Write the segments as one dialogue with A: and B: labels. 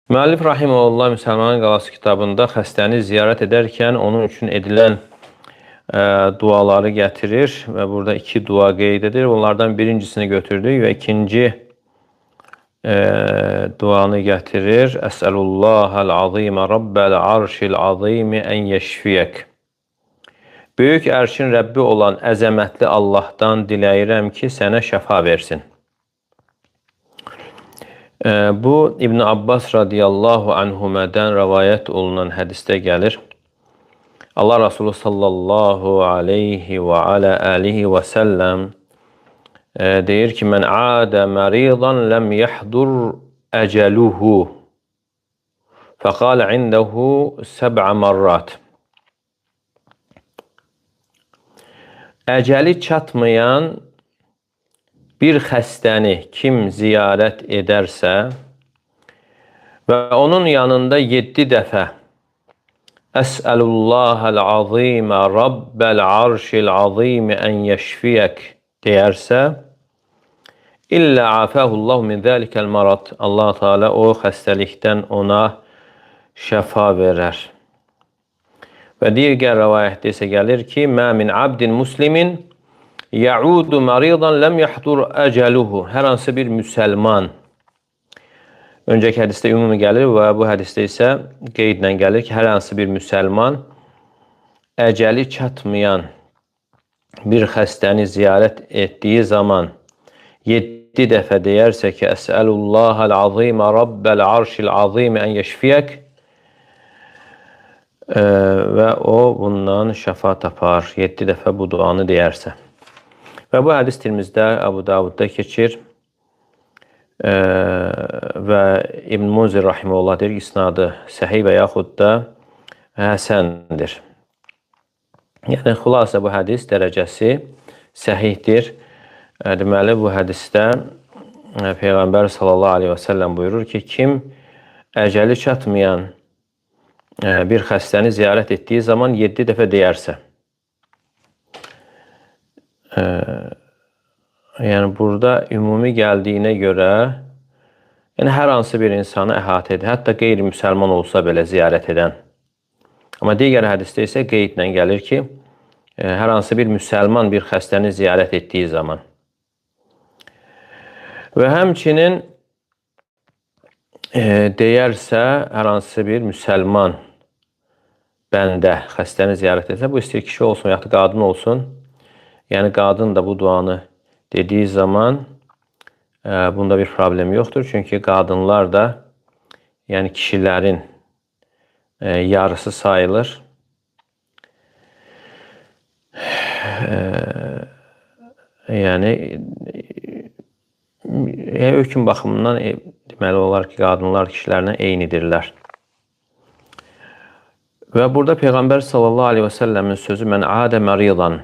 A: Müəllif rahimehullah Müsəlmanın Qalası kitabında xəstəni ziyarət edərkən onun üçün edilən duaları gətirir və burada iki dua qeyd edir. Onlardan birincisini götürdük və ikinci duanı gətirir. Əsəlullahəl azimə rabbəl arşil azimi ən yeşfiyək. Böyük ərşin Rəbbi olan əzəmətli Allahdan diləyirəm ki, sənə şəfa versin. Bu İbn Abbas radiyallahu anhumədən rəvayət olunan hədisdə gəlir. Allah Resulü sallallahu aleyhi və alə alihi və səlləm deyir ki, mən adə məridan ləm yəhdur əcəluhu fəqalə indəhu səbə mərrat. Əcəli çatmayan bir xəstəni kim ziyarət edərsə və onun yanında 7 dəfə Əsəlullahəl azimə rabbəl arşil azimi ən yeşfiyək deyərsə, illə afəhullahu min zəlikəl marad. Allah Teala o xəstəlikdən ona şəfa verər. Və digər rəvayətdə isə gəlir ki, mə min abdin muslimin ya'udu maridan ləm yahdur əcəluhu. Hər hansı bir müsəlman, öncəki hədisdə ümumi gəlir və bu hədisdə isə qeydlə gəlir ki, hər hansı bir müsəlman əcəli çatmayan bir xəstəni ziyarət etdiyi zaman 7 dəfə deyərsə ki, Əsəlullahəl azimə rabbəl arşil azimi ən yeşfiyək və o bundan şəfa tapar 7 dəfə bu duanı deyərsə. Və bu hədis Tirmizdə, Əbu Davudda keçir və İbn Munzir rahimehullah deyir ki, isnadı səhih və yaxud da həsəndir. Yəni, xülasə bu hədis dərəcəsi səhihdir. Deməli, bu hədisdə Peyğəmbər sallallahu aleyhi və səlləm buyurur ki, kim əcəli çatmayan bir xəstəni ziyarət etdiyi zaman 7 dəfə deyərsə, yəni burada ümumi gəldiyinə görə hər hansı bir insanı əhatə edir, hətta qeyri-müsəlman olsa belə ziyarət edən. Amma digər hədisdə isə qeydlə gəlir ki, hər hansı bir müsəlman bir xəstəni ziyarət etdiyi zaman. Və həmçinin deyərsə, hər hansı bir müsəlman bəndə xəstəni ziyarət etsə, bu istəyir kişi olsun, yaxud qadın olsun, yəni qadın da bu duanı dediyi zaman bunda bir problem yoxdur. Çünki qadınlar da yəni kişilərin yarısı sayılır. Yəni hökm baxımından deməli olar ki, qadınlar kişilərlə eynidirlər. Və burada Peyğəmbər sallallahu aleyhi və səlləmin sözü mən adə məridan,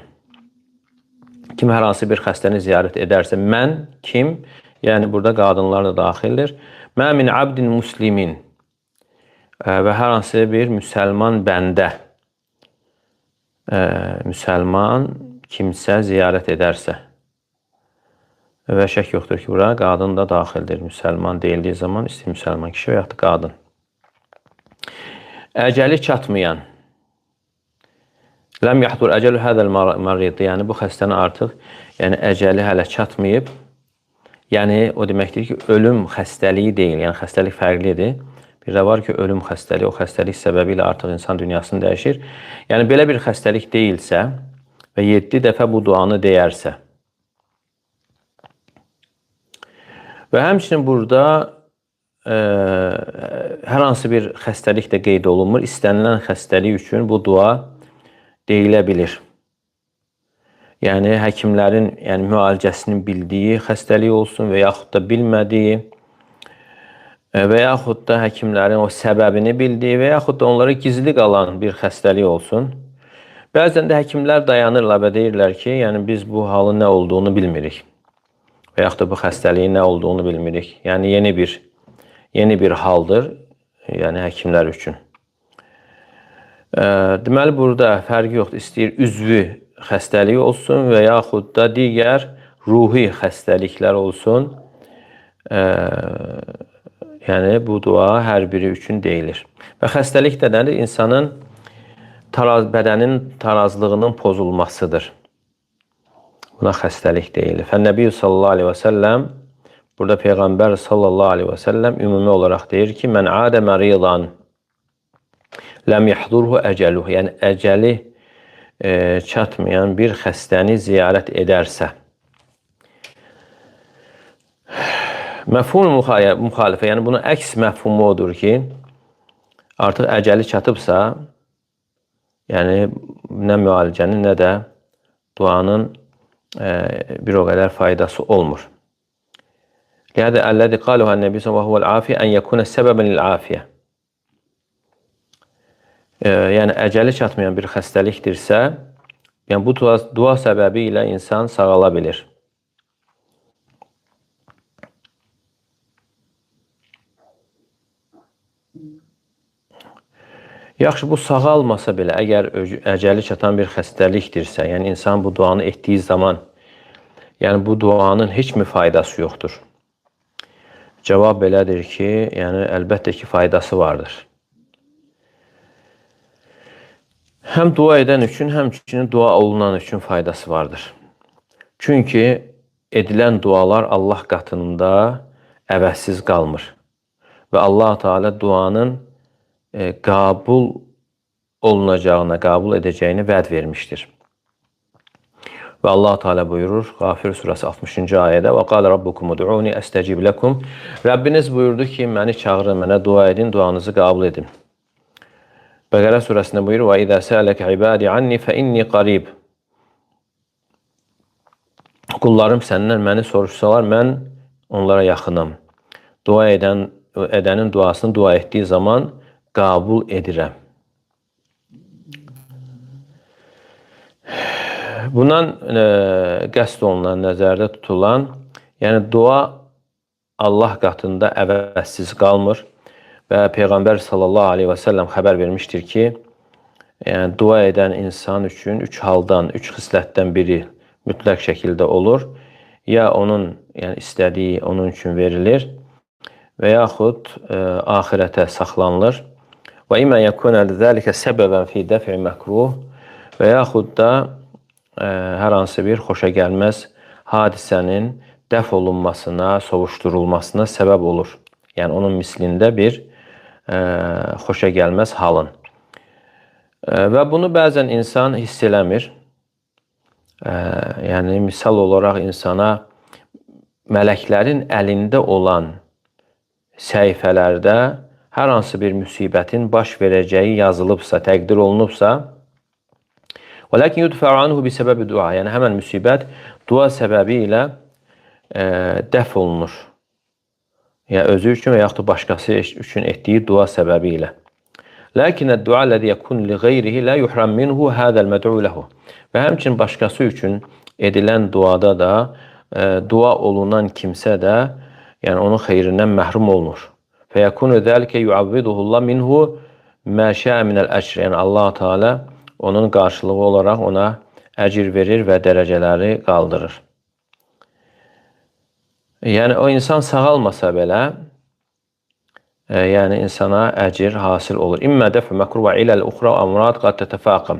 A: kim hər hansı bir xəstəni ziyarət edərsə, mən kim? Yəni burada qadınlar da daxildir. Mə min abdin muslimin və hər hansı bir müsəlman bəndə, müsəlman kimsə ziyarət edərsə və şək yoxdur ki, bura qadın da daxildir. Müsəlman deyildiyi zaman istəyir müsəlman kişi və yaxud da qadın. Əcəli çatmayan, ləm yahdur əcəlu hədəl marid, yəni bu xəstəni artıq əcəli hələ çatmayıb, yəni o deməkdir ki, ölüm xəstəliyi deyil, yəni xəstəlik fərqlidir. Bir də var ki, ölüm xəstəliyi, o xəstəlik səbəbi ilə artıq insan dünyasını dəyişir. Yəni belə bir xəstəlik deyilsə və 7 dəfə bu duanı deyərsə və həmçinin burada hər hansı bir xəstəlik də qeyd olunmur, istənilən xəstəlik üçün bu dua deyilə bilir. Yəni, həkimlərin müalicəsinin bildiyi xəstəlik olsun və yaxud da bilmədiyi və yaxud da həkimlərin o səbəbini bildiyi və yaxud da onlara gizli qalan bir xəstəlik olsun. Bəzən də həkimlər dayanırlar və deyirlər ki, yəni biz bu halın nə olduğunu bilmirik və yaxud da bu xəstəliyin nə olduğunu bilmirik. Yəni, yeni bir haldır, yəni həkimlər üçün. Deməli, burada fərqi yoxdur. İstəyir üzvü xəstəlik olsun və yaxud da digər ruhi xəstəliklər olsun. Yəni bu dua hər biri üçün deyilir. Və xəstəlik də nədir? İnsanın bədənin tarazlığının pozulmasıdır. Buna xəstəlik deyilir. Fənnəbi sallallahu aleyhi və səlləm, burada Peyğəmbər sallallahu aleyhi və səlləm ümumi olaraq deyir ki, mən adə məridan ləm yahdurhu əcəluhu, yəni əcəli çatmayan bir xəstəni ziyarət edərsə, məfhum müxalifə, yəni bunun əks məfhumu odur ki, artıq əcəli çatıbsa, yəni nə müalicənin, nə də duanın bir o qədər faydası olmur. Lihədə əlləzi qaluhə nəbi və huvəl-afiyə ən yəkunə səbəbən lil-afiyə. Yəni əcəli çatmayan bir xəstəlikdirsə, yəni bu dua səbəbi ilə insan sağala bilir. Yaxşı, bu sağalmasa belə, əgər əcəli çatan bir xəstəlikdirsə, yəni insan bu duanı etdiyi zaman, yəni bu duanın heç mi faydası yoxdur? Cavab belədir ki, yəni əlbəttə ki, faydası vardır. Həm dua edən üçün, həmçinin dua olunan üçün faydası vardır. Çünki edilən dualar Allah qatında əvəzsiz qalmır. Və Allah Teala duanın qəbul olunacağına, qəbul edəcəyini vəd vermişdir. Və Allah Teala buyurur, Qafir surəsi 60-cı ayədə, və qalə rabbukum ud'uni əstəcib ləkum. Rəbbiniz buyurdu ki, məni çağırın, mənə dua edin, duanızı qəbul edin. Bəqərə surəsində buyurur, və izə sələkə ibadi anni fə inni qarib. Qullarım səndən məni soruşsalar, mən onlara yaxınam. Dua edənin duasını dua etdiyi zaman qəbul edirəm. Bundan qəsd olunan, nəzərdə tutulan, yəni dua Allah qatında əvəzsiz qalmır və Peyğəmbər sallallahu aleyhi və səlləm xəbər vermişdir ki, yəni dua edən insan üçün 3 haldan, 3 xislətdən biri mütləq şəkildə olur. Ya onun istədiyi onun üçün verilir və yaxud axirətə saxlanılır. Və imə yəkun əl-zəlikə səbəbən fi dəf'i məkruh və yaxud da hər hansı bir xoşa gəlməz hadisənin dəf olunmasına, sovuşdurulmasına səbəb olur. Yəni onun mislində bir xoşa gəlməz halın. Və bunu bəzən insan hiss eləmir. Yəni misal olaraq insana mələklərin əlində olan səhifələrdə hər hansı bir müsibətin baş verəcəyi yazılıbsa, təqdir olunubsa, və lakin yudfa'u anhu bi səbəbi dua, yəni həmən müsibət dua səbəbi ilə dəf olunur. Yəni özü üçün və yaxud da başqası üçün etdiyi dua səbəbi ilə. Lakin ad-dua allazi yakun li ghayrihi la yuhram minhu hada al-mad'u lahu. Və həmçinin başqası üçün edilən duada da dua olunan kimsə də yəni onun xeyrindən məhrum olunur. Fəyəkunu zəlikə yuavviduhullah minhu mə şəə minəl əcr. Yəni Allah Teala onun qarşılığı olaraq ona əcir verir və dərəcələri qaldırır. Yəni o insan sağalmasa belə, yəni insana əcir hasil olur. İmmə dəfü məkruh və iləl uxra əmrad qad tətəfəqəm.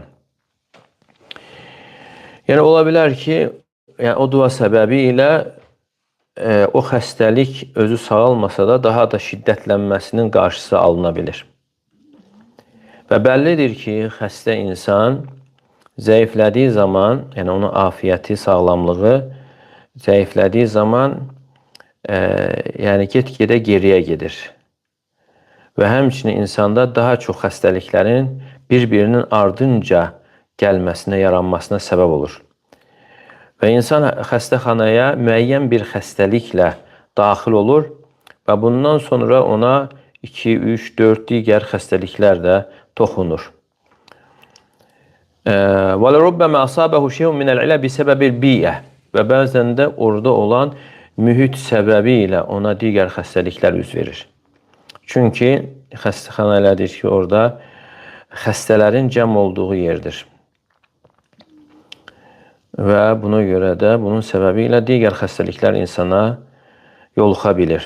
A: Yəni ola bilər ki, yəni o dua səbəbi ilə o xəstəlik özü sağalmasa da daha da şiddətlənməsinin qarşısı alına bilir. Və bəllidir ki, xəstə insan zəiflədiyi zaman, yəni onun afiyyəti, sağlamlığı zəiflədiyi zaman yəni get-gedə geriyə gedir. Və həmçinin insanda daha çox xəstəliklərin bir-birinin ardınca gəlməsinə, yaranmasına səbəb olur. Və insan xəstəxanaya müəyyən bir xəstəliklə daxil olur və bundan sonra ona 2, 3, 4 digər xəstəliklər də toxunur. Və rubbama asabahu şey'un min al-'ila bi səbəbil bi'ə. Və bəzən də orada olan mühit səbəbi ilə ona digər xəstəliklər üz verir. Çünki xəstəxana elədir ki, orada xəstələrin cəm olduğu yerdir. Və buna görə də bunun səbəbi ilə digər xəstəliklər insana yoluxa bilir.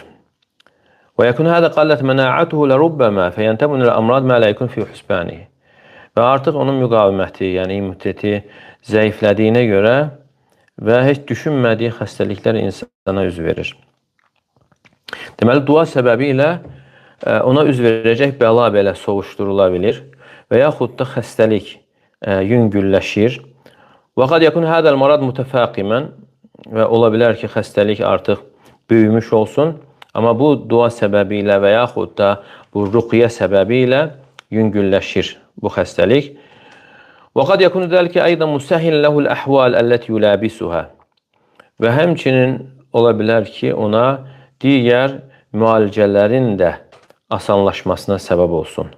A: ويكون هذا قلت مناعته لربما فينتمي إلى الأمراض ما لا يكون في حسبانه. Və artıq onun müqaviməti, yəni immuniteti zəiflədiyinə görə və heç düşünmədiyi xəstəliklər insana üz verir. Deməli, dua səbəbi ilə ona üz verəcək bəla belə soğuşdurula bilir və yaxud da xəstəlik yüngülləşir. Və qad yakun hadal marad mutafaqimən və ola bilər ki, xəstəlik artıq böyümüş olsun, amma bu dua səbəbi ilə və yaxud da bu ruqiyyə səbəbi ilə yüngülləşir bu xəstəlik. Və qad yakunu zalika aydan musahhil lahu al-ahwal allati yulabisuha. Və həmçinin ola bilər ki, ona digər müalicələrin də asanlaşmasına səbəb olsun.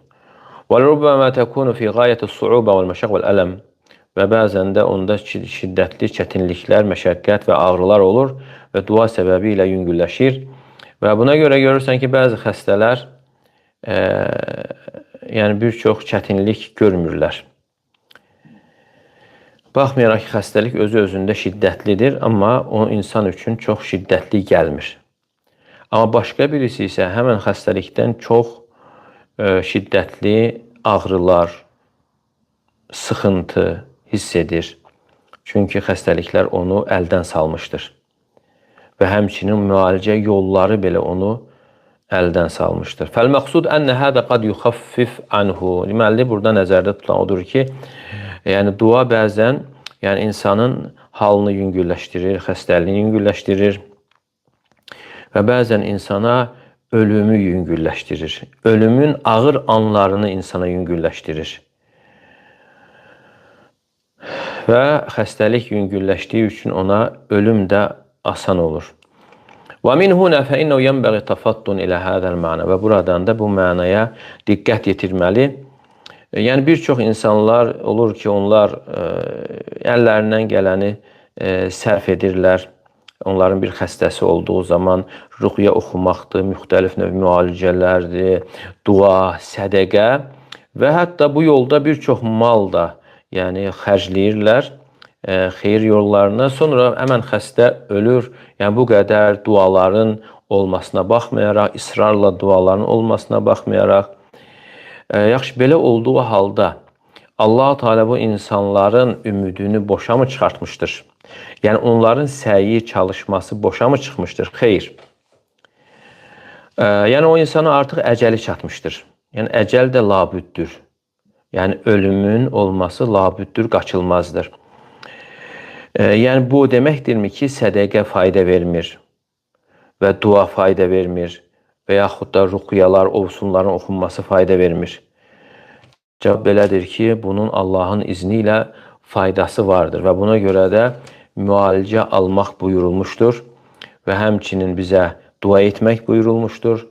A: Və rubbama takunu fi ghayati as-su'uba wal-mashaq wal-alam. Və bəzən də onda şiddətli çətinliklər, məşəqqət və ağrılar olur və dua səbəbi ilə yüngülləşir. Və buna görə görürsən ki, bəzi xəstələr yəni bir çox çətinlik görmürlər. Baxmayaraq ki, xəstəlik özü-özündə şiddətlidir, amma o insan üçün çox şiddətli gəlmir. Amma başqa birisi isə həmən xəstəlikdən çox şiddətli ağrılar, sıxıntı hiss edir. Çünki xəstəliklər onu əldən salmışdır. Və həmçinin müalicə yolları belə onu əldən salmışdır. Fəl-məqsud ənə hədə qad yuxaffif anhu. Deməli, burada nəzərdə tutulan odur ki, yəni dua bəzən insanın halını yüngülləşdirir, xəstəliyini yüngülləşdirir və bəzən insana ölümü yüngülləşdirir. Ölümün ağır anlarını insana yüngülləşdirir. Və xəstəlik yüngülləşdiyi üçün ona ölüm də asan olur. وَمِنْ هُنَا فَإِنَّهُ يَنْبَغِي التَّفَطُّنُ إِلَى هَذَا الْمَعْنَى. Və buradan da bu mənaya diqqət yetirməli. Yəni bir çox insanlar olur ki, onlar əllərindən gələni sərf edirlər. Onların bir xəstəsi olduğu zaman ruqiyyə oxumaqdır, müxtəlif növ müalicələrdir, dua, sədəqə və hətta bu yolda bir çox mal da xərcləyirlər xeyir yollarına. Sonra həmən xəstə ölür. Yəni bu qədər duaların olmasına baxmayaraq, israrla duaların olmasına baxmayaraq, yaxşı belə olduğu halda Allah Teala bu insanların ümidini boşa mı çıxartmışdır? Yəni onların səyi, çalışması boşa mı çıxmışdır? Xeyr. Yəni o insana artıq əcəli çatmışdır. Yəni əcəl də labüddür. Yəni ölümün olması labüddür, qaçılmazdır. Yəni bu deməkdirmi ki, sədəqə fayda vermir və dua fayda vermir və yaxud da ruqyalar, ovsunların oxunması fayda vermir? Cavab belədir ki, bunun Allahın izni ilə faydası vardır və buna görə də müalicə almaq buyurulmuşdur və həmçinin bizə dua etmək buyurulmuşdur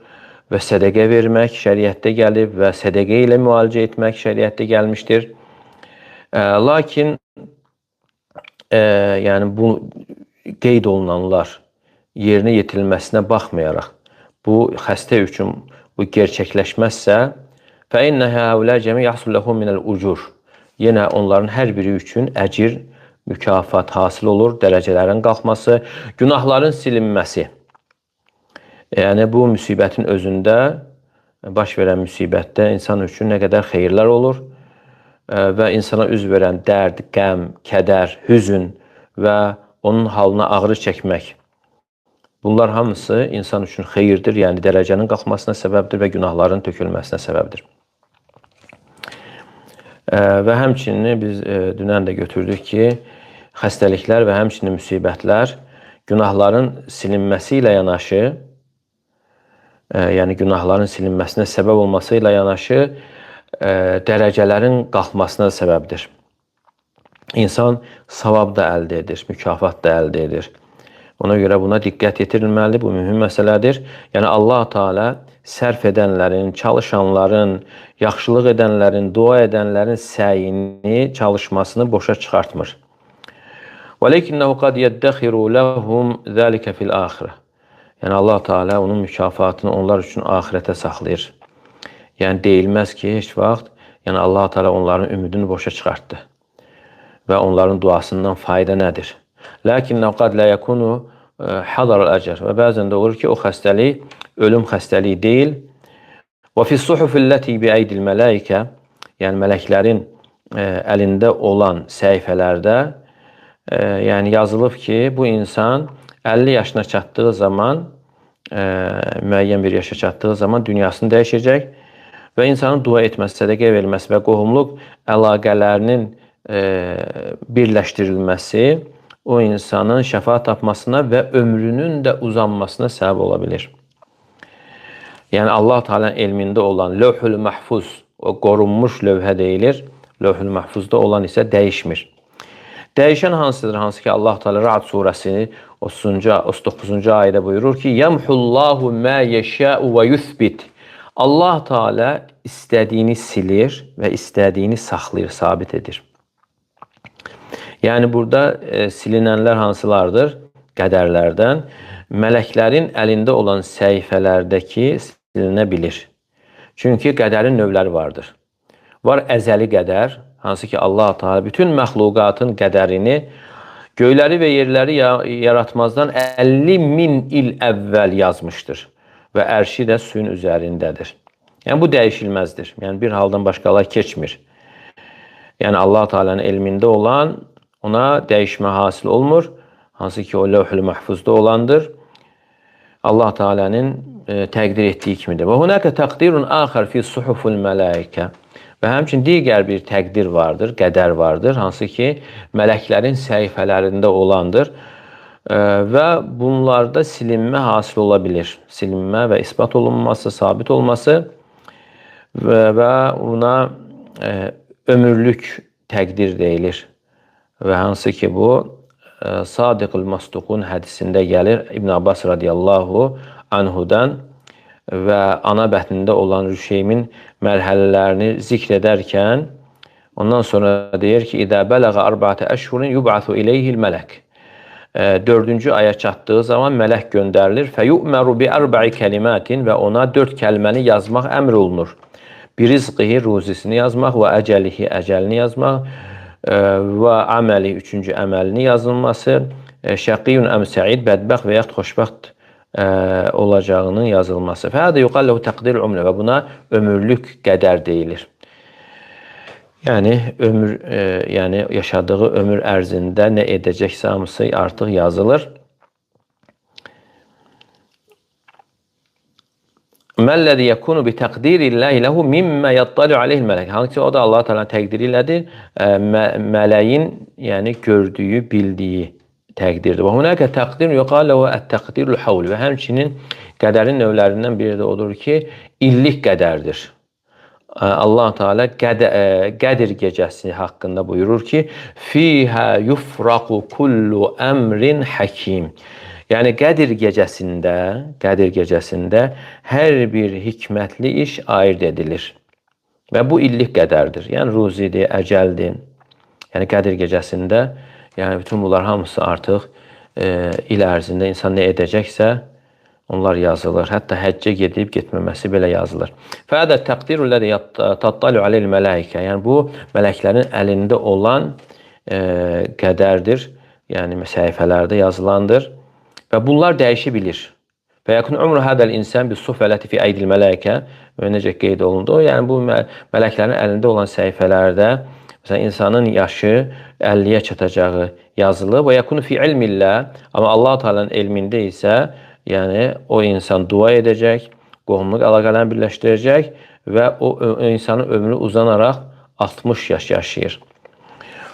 A: və sədəqə vermək şəriətdə gəlib və sədəqə ilə müalicə etmək şəriətdə gəlmişdir. Lakin yəni bu qeyd olunanlar yerinə yetirilməsinə baxmayaraq bu xəstə üçün bu gerçəkləşməzsə فَإِنَّ هَاُولَا جَمِعْ يَحْصُلْ لَهُمْ مِنَ الْاُجُرِ. Yenə onların hər biri üçün əcir, mükafat hasıl olur, dərəcələrin qalxması, günahların silinməsi. Yəni bu müsibətin özündə, baş verən müsibətdə insan üçün nə qədər xeyirlər olur və insana üz verən dərd, qəm, kədər, hüzün və onun halına ağrı çəkmək. Bunlar hamısı insan üçün xeyirdir, yəni dərəcənin qalxmasına səbəbdir və günahların tökülməsinə səbəbdir. Və həmçinin biz dünən də götürdük ki, xəstəliklər və həmçinin müsibətlər günahların silinməsi ilə yanaşı, yəni günahların silinməsinə səbəb olması ilə yanaşı, dərəcələrin qalxmasına səbəbdir. İnsan savab da əldə edir, mükafat da əldə edir. Ona görə buna diqqət yetirilməlidir, bu mühüm məsələdir. Yəni Allah Teala sərf edənlərin, çalışanların, yaxşılıq edənlərin, dua edənlərin səyini, çalışmasını boşa çıxartmır. وَلَكِنَّهُ قَدْ يَدَّخِرُ لَهُمْ ذَلِكَ فِي الْآخِرَةِ. Yəni Allah Teala onun mükafatını onlar üçün ahirətə saxlayır. Yəni deyilməz ki, heç vaxt Allah Teala onların ümidini boşa çıxartdı və onların duasından fayda nədir? Lakin qad la yakunu hadar əcər. Və bəzən də olur ki, o xəstəlik ölüm xəstəliyi deyil. Və fi suhufilləti bi əydil mələikə, yəni mələklərin əlində olan səhifələrdə yəni yazılıb ki, bu insan 50 yaşına çatdığı zaman, müəyyən bir yaşa çatdığı zaman dünyasını dəyişəcək və insanın dua etməsi, sədəqə verilməsi və qohumluq əlaqələrinin birləşdirilməsi o insanın şəfa tapmasına və ömrünün də uzanmasına səbəb ola bilir. Yəni Allah Teala'nın elmində olan Lövhül Məhfuz, o qorunmuş lövhə deyilir. Lövhül Məhfuzda olan isə dəyişmir. Dəyişən hansıdır? Hansı ki Allah Teala Ra'd surəsini 39-cu ayədə buyurur ki: "Yemhullahu ma yeşâ'u və yuthbit." Allah Teala istədiyini silir və istədiyini saxlayır, sabit edir. Yəni burada silinənlər hansılardır? Qədərlərdən. Mələklərin əlində olan səhifələrdəki silinə bilir. Çünki qədərin növləri vardır. Var əzəli qədər, hansı ki Allah Teala bütün məxluqatın qədərini göyləri və yerləri yaratmazdan 50.000 il əvvəl yazmışdır və ərşi də suyun üzərindədir. Yəni bu dəyişilməzdir. Yəni bir haldan başqalar keçmir. Yəni Allah Teala'nın elmində olan ona dəyişmə hasil olmur. Hansı ki o Lövhül Məhfuzda olandır. Allah Teala'nın təqdir etdiyi kimidir. Və hunaka təqdirun axar fi suhuful mələikə. Və həmçinin digər bir təqdir vardır, qədər vardır, hansı ki mələklərin səhifələrində olandır və bunlarda silinmə hasil ola bilir. Silinmə və isbat olunması, sabit olması və ona ömürlük təqdir deyilir. Və hansı ki bu Sadiqul Masduqun hədisində gəlir İbn Abbas radiyallahu anhudan və ana bətnində olan rüşeymin mərhələlərini zikr edərkən ondan sonra deyir ki: "İdə bələğə 4 əşhurin yub'asu ileyhil mələk." 4-cü aya çatdığı zaman mələk göndərilir. "Fəyu'məru bi 4 kəlimatin" və ona 4 kəlməni yazmaq əmr olunur. "Birizqihi" ruzisini yazmaq və əcəlihi əcəlini yazmaq və əməli 3-cü əməlini yazılması, şəqiyyun əm səid bədbəxt və yaxud xoşbəxt olacağının yazılması. Fəhədə yuqalləhu təqdir umrə və buna ömürlük qədər deyilir. Yəni yəni yaşadığı ömür ərzində nə edəcəksə hamısı artıq yazılır. Məl-ləzi yekunu bi təqdirillahi lehu mimma yattali aleyhil mələk. Hansı o da Allah Teala təqdiri ilədir. Mələyin yəni gördüyü, bildiyi təqdirdir. Və hunaka təqdir yuqaləhu ət-təqdirul havl və həmçinin qədərin növlərindən biri də odur ki, illik qədərdir. Allah Teala Qədir gecəsi haqqında buyurur ki: "Fiha yufraqu kullu əmrin hakim." Yəni Qədir gecəsində hər bir hikmətli iş ayırd edilir. Və bu illik qədərdir. Yəni ruzidir, əcəldir. Yəni Qədir gecəsində yəni bütün bunlar hamısı artıq il ərzində insan nə edəcəksə onlar yazılır. Hətta həccə gedib getməməsi belə yazılır. Fədə təqdirulləzi tattalu aleyhil mələikə. Yəni bu mələklərin əlində olan qədərdir. Yəni səhifələrdə yazılandır. Və bunlar dəyişi bilir. Və yakun umru hadal insan bis sufalati fi aydil mələikə. Və necə qeyd olundu? Yəni bu mələklərin əlində olan səhifələrdə məsələn insanın yaşı 50-yə çatacağı yazılıb. Və yakunu fi ilmillah. Amma Allah Teala'nın elmində isə yəni o insan dua edəcək, qohumluq əlaqələrini birləşdirəcək və o insanın ömrü uzanaraq 60 yaş yaşayır.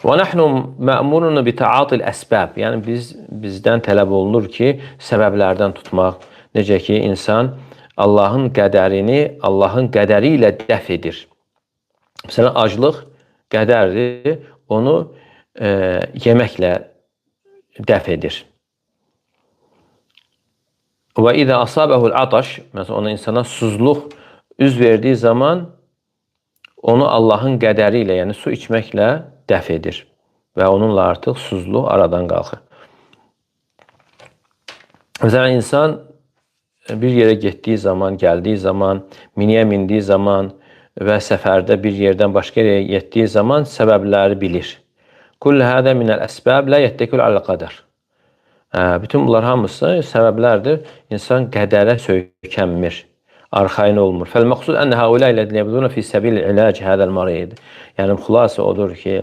A: Və nəhnu mə'murun bi ta'atil əsbəb. Yəni bizdən tələb olunur ki, səbəblərdən tutmaq. Necə ki insan Allahın qədərini Allahın qədəri ilə dəf edir. Məsələn aclıq qədərdir, onu yeməklə dəf edir. Və izə asabəhul ataş, məsələn ona insana susuzluq üz verdiyi zaman onu Allahın qədəri ilə, yəni su içməklə dəf edir və onunla artıq susuzluq aradan qalxır. Məsələn insan bir yerə getdiyi zaman, gəldiyi zaman, miniyə mindiyi zaman və səfərdə bir yerdən başqa yerə getdiyi zaman səbəbləri bilir. Kullu hada minəl əsbəb la yettekul alə qədər. Bütün bunlar hamısı səbəblərdir. İnsan qədərə söykənmir, arxayın olmur. Fəl-məqsud ənə haulâ illezîne yebğûne fî səbîl ilâc hâzal marid. Yəni xülasə odur ki,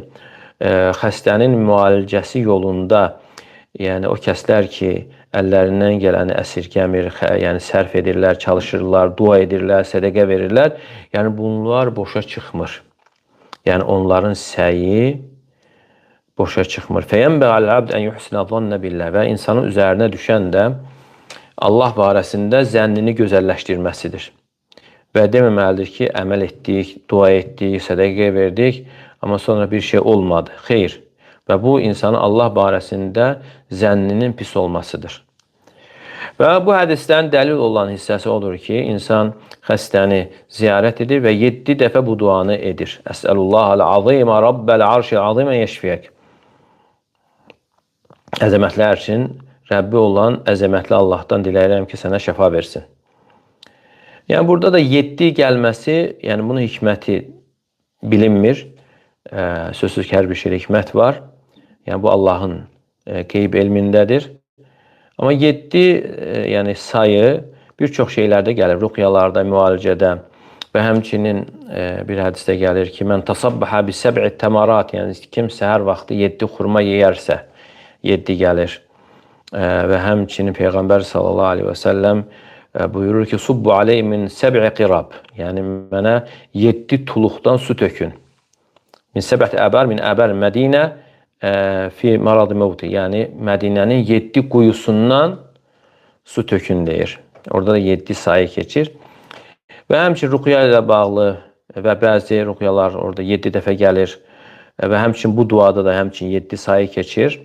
A: xəstənin müalicəsi yolunda, yəni o kəslər ki, əllərindən gələni əsirgəmir, yəni sərf edirlər, çalışırlar, dua edirlər, sədəqə verirlər. Yəni bunlar boşa çıxmır. Yəni onların səyi boşa çıxmır. Fəyənbəğəl əbd ən yuhsinə zannə billah. Və insanın üzərinə düşən də Allah barəsində zənnini gözəlləşdirməsidir. Və deməməlidir ki, əməl etdik, dua etdik, sədəqə verdik, amma sonra bir şey olmadı. Xeyr. Və bu insanın Allah barəsində zənninin pis olmasıdır. Və bu hədisdən dəlil olan hissəsi odur ki, insan xəstəni ziyarət edir və 7 dəfə bu duanı edir. Əsəlullahəl azimə rabbəl arşil azimə yeşfiyək. Əzəmətlər üçün Rəbbi olan əzəmətli Allahdan diləyirəm ki, sənə şəfa versin. Yəni burada da 7 gəlməsi, yəni bunun hikməti bilinmir. Sözsüz ki, hər bir şeydə hikmət var. Yəni bu Allahın qeyb elmindədir. Amma 7 yəni sayı bir çox şeylərdə gəlir. Ruqyalarda, müalicədə və həmçinin bir hədisdə gəlir ki, mən tasabbəhə bi səb'i təmarat, yəni kim səhər vaxtı 7 xurma yeyərsə, 7 gəlir. Və həmçinin Peyğəmbər sallallahu aleyhi və səlləm buyurur ki, subbu aleyh min səb'i qirab, yəni mənə 7 tuluqdan su tökün. Min səbət əbər, min əbər Mədinə fi maradı mevti, yəni Mədinənin 7 quyusundan su tökün deyir. Orada da 7 sayı keçir. Və həmçinin ruqya ilə bağlı və bəzi ruqyalar orada 7 dəfə gəlir. Və həmçinin bu duada da həmçinin 7 sayı keçir.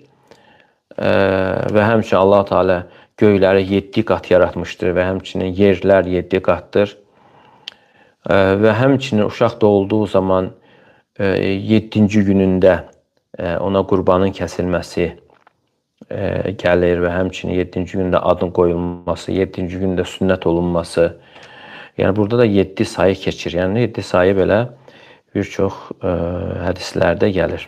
A: Və həmçinin Allah Teala göyləri 7 qat yaratmışdır və həmçinin yerlər 7 qatdır. Və həmçinin uşaq doğulduğu zaman 7-ci günündə ona qurbanın kəsilməsi gəlir və həmçinin 7-ci gündə adın qoyulması, 7-ci gündə sünnət olunması. Yəni burada da 7 sayı keçir. Yəni 7 sayı belə bir çox hədislərdə gəlir.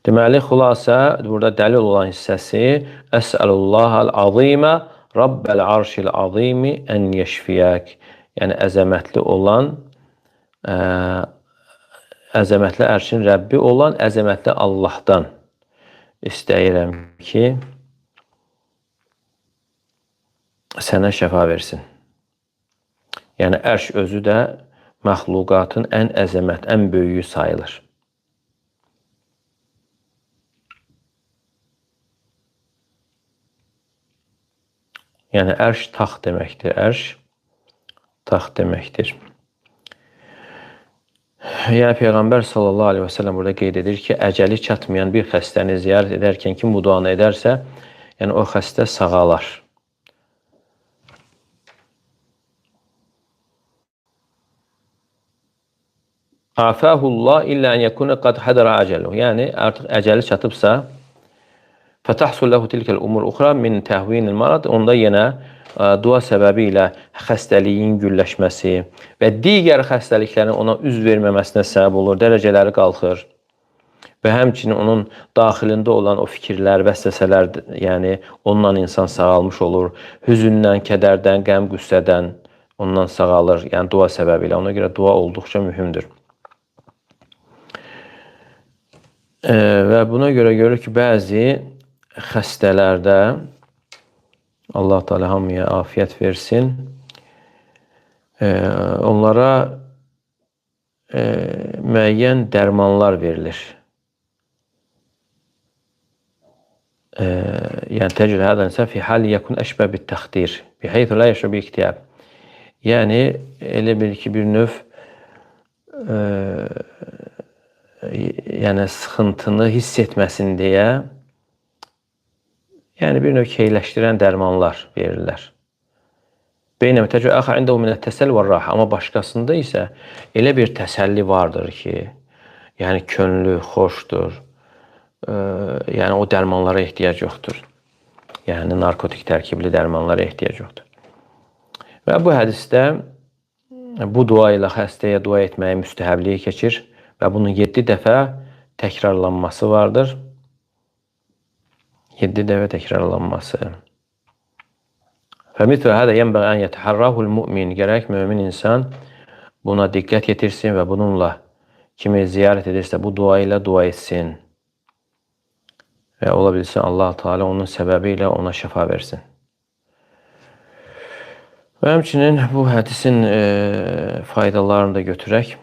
A: Deməli, xülasə, burada dəlil olan hissəsi Əsəlullahəl azimə Rabbəl arşil azimi ən yeşfiyək. Yəni, əzəmətli olan, əzəmətli ərşin Rəbbi olan əzəmətli Allahdan istəyirəm ki, sənə şəfa versin. Yəni, ərş özü də məxluqatın ən əzəmət, ən böyüyü sayılır. Yəni, ərş taxt deməkdir. Ərş taxt deməkdir. Yəni, Peyğəmbər sallallahu aleyhi və səlləm burada qeyd edir ki, əcəli çatmayan bir xəstəni ziyarət edərkən kim bu duanı edərsə, yəni o xəstə sağalar. Afəhullah illə ən yəkunə qad hədərə əcəluhu. Yəni, artıq əcəli çatıbsa, fətəhsul ləhu tilkəl umur uxra min təhvinil marad. Onda yenə dua səbəbi ilə xəstəliyin gülləşməsi və digər xəstəliklərin ona üz verməməsinə səbəb olur, dərəcələri qalxır. Və həmçinin onun daxilində olan o fikirlər, vəsvəsələr, yəni onunla insan sağalmış olur. Hüzündən, kədərdən, qəm, qüssədən ondan sağalır, yəni dua səbəbi ilə. Ona görə dua olduqca mühümdür. Və buna görə görür ki, bəzi xəstələrdə Allah Teala hamıya afiyət versin. Onlara müəyyən dərmanlar verilir. Yəni təcrübə hədənsə fi hal yekun əşbə bit təxdir bihaythu la yəşbə bi iktiyab. Yəni elə bil ki, bir növ yəni sıxıntını hiss etməsin deyə, yəni bir növ keyləşdirən dərmanlar verirlər. Beynəmə təcrübə əxə indəhu minət təsəlli və rəh. Amma başqasında isə elə bir təsəlli vardır ki, yəni könlü xoşdur, yəni o dərmanlara ehtiyac yoxdur. Yəni narkotik tərkibli dərmanlara ehtiyac yoxdur. Və bu hədisdə bu dua ilə xəstəyə dua etməyə müstəhəbliyi keçir və bunun 7 dəfə təkrarlanması vardır. 7 dəfə təkrarlanması. فَمِثْلُ هَذَا يَنْبَغِي أَنْ يَتَحَرَّهُ الْمُؤْمِنِ Gərək mömin insan buna diqqət yetirsin və bununla kimi ziyarət edirsə bu dua ilə dua etsin. Və ola bilsin Allah Teala onun səbəbi ilə ona şəfa versin. Və həmçinin bu hədisin faydalarını da götürək.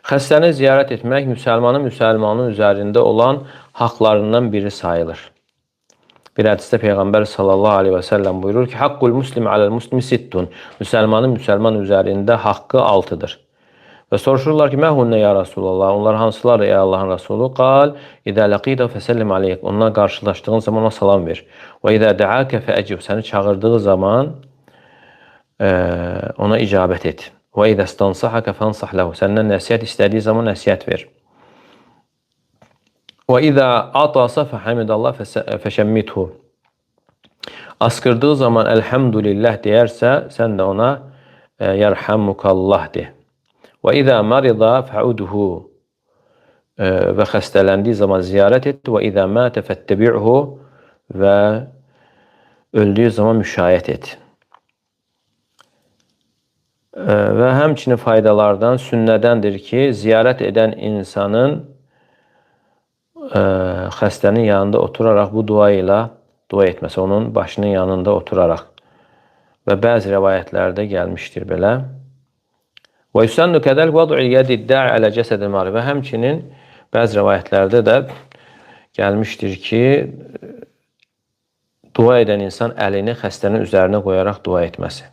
A: Xəstəni ziyarət etmək müsəlmanın üzərində olan haqlarından biri sayılır. Bir hədisdə Peyğəmbər sallallahu aleyhi və səlləm buyurur ki, Haqqul muslim aləl muslimi sittun. Müsəlmanın müsəlman üzərində haqqı 6-dır. Və soruşurlar ki, Məhunnə ya Rasulallah? Onlar hansılar ey Allahın Rasulü? Qal, İdə ləqidə fəsəllim aleyk. Ondan qarşılaşdığın zaman ona salam ver. Və İdə dəəkə fəəcib. Səni çağırdığı zaman ona icabət et. Və İdə stansahəkə fənsah ləhu. Səndən nəsiyyət istədiyi zaman nəsiyyət ver. Və İdə atasa fəhəmidallah fəşəmmidhu. Askırdığı zaman elhamdülillah deyərsə, sən də ona yərhammukallah de. Və İdə marida fəudhu. Və xəstələndiyi zaman ziyarət et. Və İdə mətə fəttəbi'hu. Və öldüyü zaman müşayiət et. Və həmçinin faydalardan sünnədəndir ki, ziyarət edən insanın xəstənin yanında oturaraq bu dua ilə dua etməsi, onun başının yanında oturaraq. Və bəzi rəvayətlərdə gəlmişdir belə. Və yüsənnu kədəl vədu'il yədi də'i ələ cəsədil mari. Və həmçinin bəzi rəvayətlərdə də gəlmişdir ki, dua edən insan əlini xəstənin üzərinə qoyaraq dua etməsi.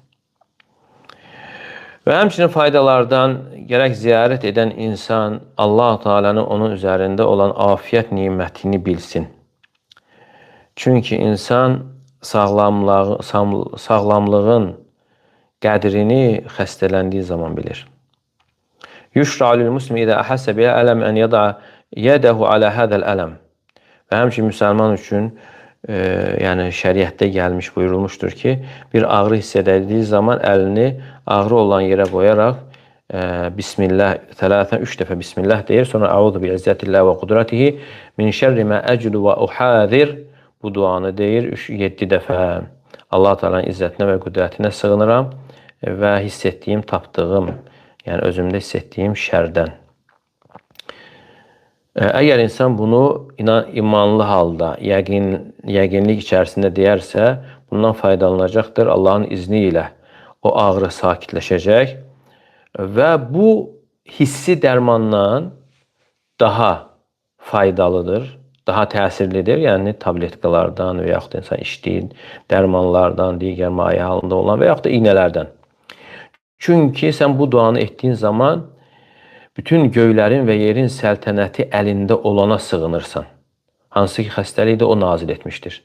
A: Və həmçinin faydalardan gərək ziyarət edən insan Allah Teala'nın onun üzərində olan afiyət nimətini bilsin. Çünki insan sağlamlığın qədrini xəstələndiyi zaman bilir. Yüşra'lül muslimi idə əhəssə bilə ələm ən yada yədəhu alə hədəl ələm. Və həmçinin müsəlman üçün yəni şəriətdə gəlmiş, buyurulmuşdur ki, bir ağrı hiss edildiyi zaman əlini ağrı olan yerə qoyaraq Bismillah, 3 dəfə Bismillah deyir. Sonra Əuzu bi izzətillah və qudratihi min şərri mə əclu və uhadir. Bu duanı deyir 7 dəfə. Allah Teala'nın izzətinə və qüdrətinə sığınıram və hiss etdiyim, tapdığım, yəni özümdə hiss etdiyim şərdən. Əgər insan bunu imanlı halda, yəqinlik içərisində deyərsə, bundan faydalanacaqdır. Allahın izni ilə o ağrı sakitləşəcək və bu hissi dərmandan daha faydalıdır, daha təsirlidir. Yəni tabletkalardan və yaxud da insan içdiyi dərmanlardan, digər maye halında olan və yaxud da iynələrdən. Çünki sən bu duanı etdiyin zaman bütün göylərin və yerin səltənəti əlində olana sığınırsan. Hansı ki, xəstəliyi də o nazil etmişdir.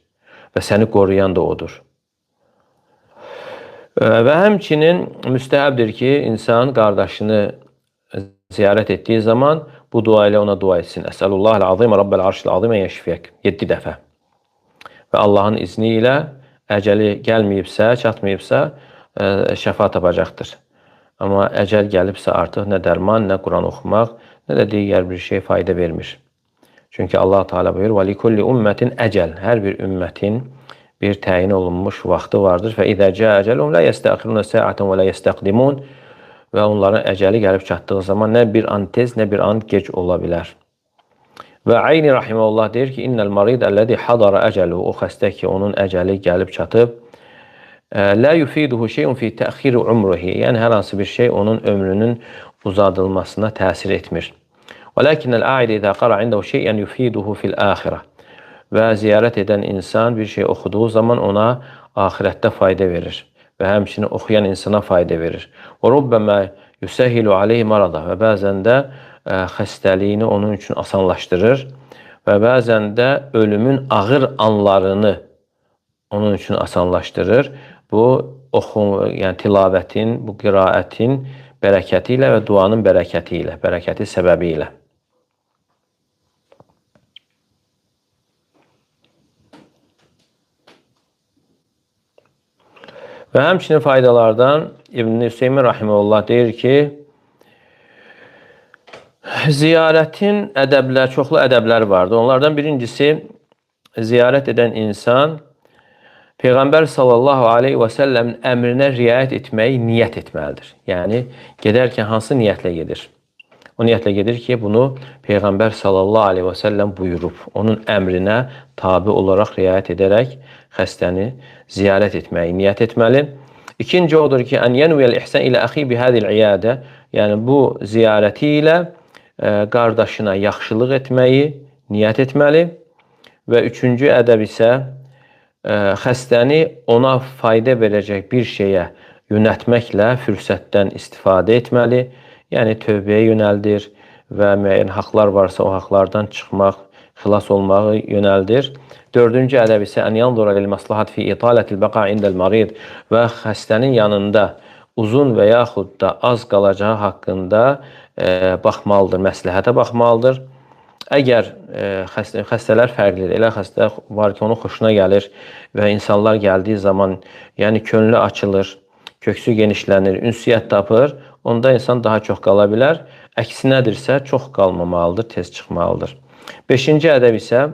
A: Və səni qoruyan da odur. Və həmçinin müstəhəbdir ki, insan qardaşını ziyarət etdiyi zaman bu dua ilə ona dua etsin. Əsəlullahil azim, Rabbəl arşil azim ən yəşfiyək. 7 dəfə. Və Allahın izni ilə əcəli gəlməyibsə, çatmayıbsa, şəfa tapacaqdır. Amma əcəl gəlibsə artıq nə dərman, nə Quran oxumaq, nə də digər bir şey fayda vermir. Çünki Allah Teala buyurur: "Və likulli ummetin əcəl." Hər bir ümmətin bir təyin olunmuş vaxtı vardır. "Fə izə cəə əcəluhum la yestəxirun sə'atan və la yestəqdimun." Və onların əcəli gəlib çatdığı zaman nə bir an tez, nə bir an gec ola bilər. Və Ayni rahimehullah deyir ki: "İnnel marid ellezî hadara əcəluhu." O xəstə ki, onun əcəli gəlib çatıb, la yufiduhu şey'un fi ta'khir umrihi. Yəni hər hansı bir şey onun ömrünün uzadılmasına təsir etmir. Velakinnel a'id izə qara indehu şey'en yufiduhu fil axirə. Və ziyarət edən insan bir şey oxuduğu zaman ona axirətdə fayda verir və həmçinin oxuyan insana fayda verir. Və rubbama yusahhilu alayhi marada. Və bəzən də xəstəliyini onun üçün asanlaşdırır və bəzən də ölümün ağır anlarını onun üçün asanlaşdırır. Bu yəni tilavətin, bu qiraətin bərəkəti ilə və duanın bərəkəti ilə, bərəkəti səbəbi ilə. Və həmçinin faydalardan İbn-i Hüseymin rahimehullah deyir ki, Ziyarətin ədəblər, çoxlu ədəblər vardır. Onlardan birincisi, ziyarət edən insan Peyğəmbər sallallahu aleyhi və səlləmin əmrinə riayət etməyi niyyət etməlidir. Yəni, gedərkən hansı niyyətlə gedir? O niyyətlə gedir ki, bunu Peyğəmbər sallallahu aleyhi və səlləm buyurub. Onun əmrinə tabi olaraq riayət edərək xəstəni ziyarət etməyi niyyət etməli. İkinci odur ki, ən yenviyəl ihsən ilə əxi bihədil iyadə, yəni bu ziyarəti ilə qardaşına yaxşılıq etməyi niyyət etməli. Və üçüncü ədəb isə xəstəni ona fayda verəcək bir şeyə yönəltməklə fürsətdən istifadə etməli. Yəni tövbəyə yönəldir və müəyyən haqlar varsa o haqlardan çıxmaq, xilas olmağı yönəldir. Dördüncü ədəb isə ən yanzura lil məslahat fi italətil bəqa indəl marid və xəstənin yanında uzun və yaxud da az qalacağı haqqında baxmalıdır, məsləhətə baxmalıdır. Əgər xəstələr fərqlidir, elə xəstə var ki, onun xoşuna gəlir və insanlar gəldiyi zaman, yəni könlü açılır, köksü genişlənir, ünsiyyət tapır, onda insan daha çox qala bilər. Əksinədirsə, çox qalmamalıdır, tez çıxmalıdır. Beşinci ədəb isə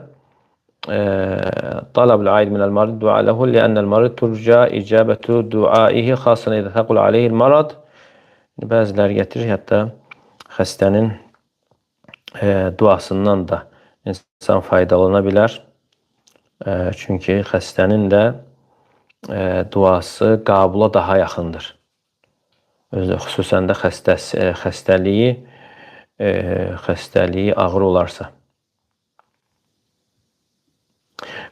A: talabul aid minəl marid dua ləhu li'annəl marid turca icabətu duaihi xasən edə təqul aleyhil marad. Bəziləri gətirir, hətta xəstənin duasından da insan faydalana bilər. Çünki xəstənin də duası qabula daha yaxındır. Xüsusən də xəstəliyi ağır olarsa.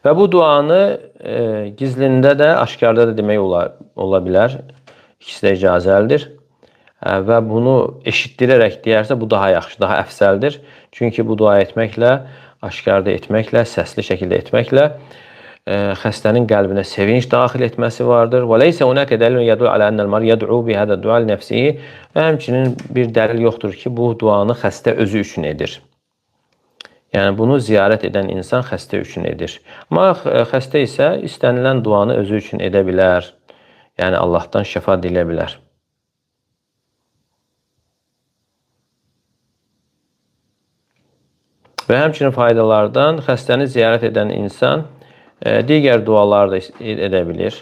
A: Və bu duanı gizlində də, aşkarda da demək ola bilər. İkisi də icazəlidir. Və bunu eşitdirərək deyərsə, bu daha yaxşı, daha əfsəldir. Çünki bu dua etməklə, aşkarda etməklə, səsli şəkildə etməklə xəstənin qəlbinə sevinç daxil etməsi vardır. Və leysə hunaka dəlilun yədullu alə ennəl marid yəd'u bi hada dua li nəfsihi. Və həmçinin bir dəlil yoxdur ki, bu duanı xəstə özü üçün edir. Yəni bunu ziyarət edən insan xəstə üçün edir. Amma xəstə isə istənilən duanı özü üçün edə bilər. Yəni Allahdan şəfa dilə bilər. Və həmçinin faydalardan xəstəni ziyarət edən insan digər dualar da edə bilir.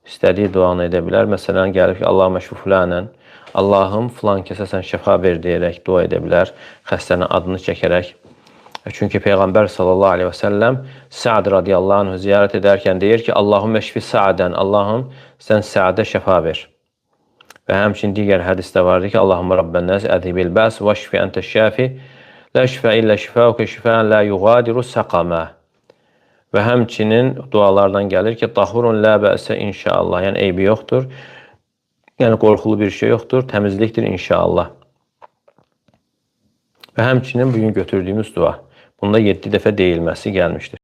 A: İstədiyi duanı edə bilər. Məsələn, gəlib ki, Allahümə şfi fulanən, Allahım filan kəsə sən şəfa ver deyərək dua edə bilər. Xəstənin adını çəkərək. Çünki Peyğəmbər sallallahu aleyhi və səlləm Sa'd radiyallahu anh ziyarət edərkən deyir ki, Allahümə şfi Sa'dən, Allahım sən Sa'də şəfa ver. Və həmçinin digər hədisdə vardır ki, Allahümə Rabbənəz ədhibil bəs və şfi əntə şəfi lə şifə illə şifəuke şifən lə yuğadiru səqamə. Və həmçinin dualardan gəlir ki, tahurun lə bəsə inşallah. Yəni eybi yoxdur. Yəni qorxulu bir şey yoxdur. Təmizlikdir inşallah. Və həmçinin bugün götürdüyümüz dua. Bunda 7 dəfə deyilməsi gəlmişdir.